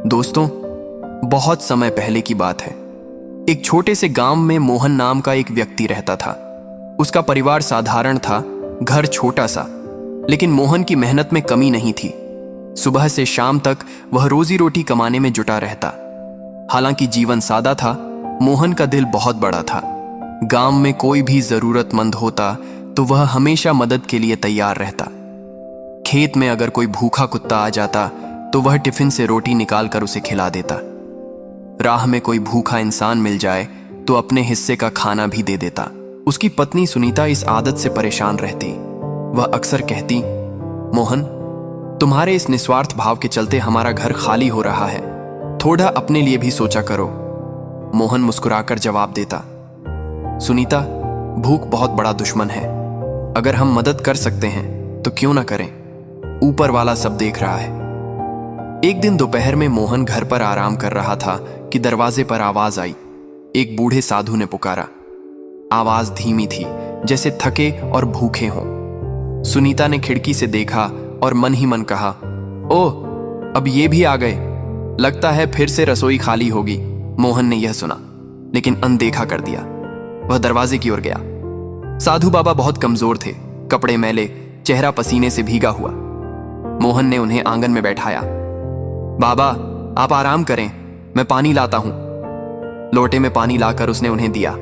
दोस्तों, बहुत समय पहले की बात है। एक छोटे से गांव में मोहन नाम का एक व्यक्ति रहता था। उसका परिवार साधारण था, घर छोटा सा, लेकिन मोहन की मेहनत में कमी नहीं थी। सुबह से शाम तक वह रोजी रोटी कमाने में जुटा रहता। हालांकि जीवन सादा था, मोहन का दिल बहुत बड़ा था। गांव में कोई भी जरूरतमंद होता तो वह हमेशा मदद के लिए तैयार रहता। खेत में अगर कोई भूखा कुत्ता आ जाता तो वह टिफिन से रोटी निकालकर उसे खिला देता। राह में कोई भूखा इंसान मिल जाए तो अपने हिस्से का खाना भी दे देता। उसकी पत्नी सुनीता इस आदत से परेशान रहती। वह अक्सर कहती, मोहन, तुम्हारे इस निस्वार्थ भाव के चलते हमारा घर खाली हो रहा है, थोड़ा अपने लिए भी सोचा करो। मोहन मुस्कुराकर जवाब देता, सुनीता, भूख बहुत बड़ा दुश्मन है। अगर हम मदद कर सकते हैं तो क्यों ना करें, ऊपर वाला सब देख रहा है। एक दिन दोपहर में मोहन घर पर आराम कर रहा था कि दरवाजे पर आवाज आई। एक बूढ़े साधु ने पुकारा। आवाज धीमी थी, जैसे थके और भूखे हों। सुनीता ने खिड़की से देखा और मन ही मन कहा, ओह, अब ये भी आ गए, लगता है फिर से रसोई खाली होगी। मोहन ने यह सुना, लेकिन अनदेखा कर दिया। वह दरवाजे की ओर गया। साधु बाबा बहुत कमजोर थे, कपड़े मैले, चेहरा पसीने से भीगा हुआ। मोहन ने उन्हें आंगन में बैठाया। बाबा, आप आराम करें, मैं पानी लाता हूं। लोटे में पानी लाकर उसने उन्हें दिया।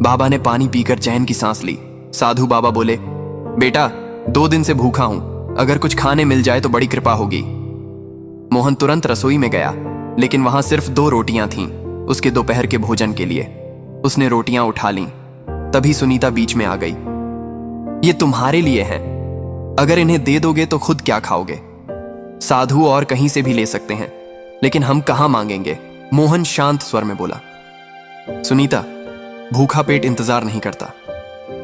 बाबा ने पानी पीकर चैन की सांस ली। साधु बाबा बोले, बेटा, 2 दिन से भूखा हूं, अगर कुछ खाने मिल जाए तो बड़ी कृपा होगी। मोहन तुरंत रसोई में गया, लेकिन वहां सिर्फ 2 रोटियां थीं, उसके दोपहर के भोजन के लिए। उसने रोटियां उठा लीं। तभी सुनीता बीच में आ गई। ये तुम्हारे लिए हैं, अगर इन्हें दे दोगे तो खुद क्या खाओगे? साधु और कहीं से भी ले सकते हैं, लेकिन हम कहां मांगेंगे? मोहन शांत स्वर में बोला। सुनीता, भूखा पेट इंतजार नहीं करता।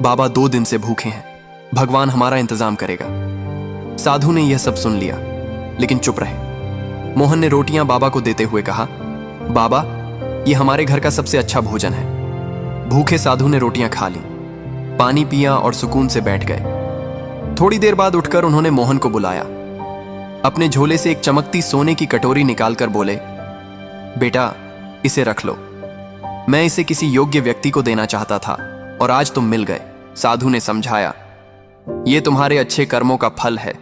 बाबा 2 दिन से भूखे हैं, भगवान हमारा इंतजाम करेगा। साधु ने यह सब सुन लिया, लेकिन चुप रहे। मोहन ने रोटियां बाबा को देते हुए कहा, बाबा, यह हमारे घर का सबसे अच्छा भोजन है। भूखे साधु ने रोटियां खा ली, पानी पिया और सुकून से बैठ गए। थोड़ी देर बाद उठकर उन्होंने मोहन को बुलाया। अपने झोले से एक चमकती सोने की कटोरी निकालकर बोले, बेटा, इसे रख लो। मैं इसे किसी योग्य व्यक्ति को देना चाहता था और आज तुम मिल गए। साधु ने समझाया, यह तुम्हारे अच्छे कर्मों का फल है।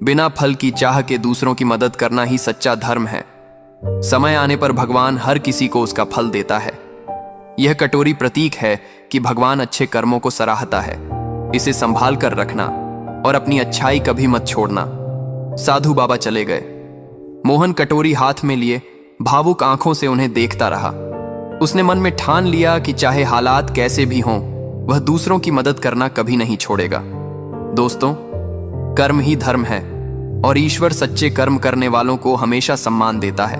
बिना फल की चाह के दूसरों की मदद करना ही सच्चा धर्म है। समय आने पर भगवान हर किसी को उसका फल देता है। यह कटोरी प्रतीक है कि भगवान अच्छे कर्मों को सराहता है। इसे संभाल कर रखना और अपनी अच्छाई कभी मत छोड़ना। साधु बाबा चले गए। मोहन कटोरी हाथ में लिए भावुक आंखों से उन्हें देखता रहा। उसने मन में ठान लिया कि चाहे हालात कैसे भी हों, वह दूसरों की मदद करना कभी नहीं छोड़ेगा। दोस्तों, कर्म ही धर्म है और ईश्वर सच्चे कर्म करने वालों को हमेशा सम्मान देता है।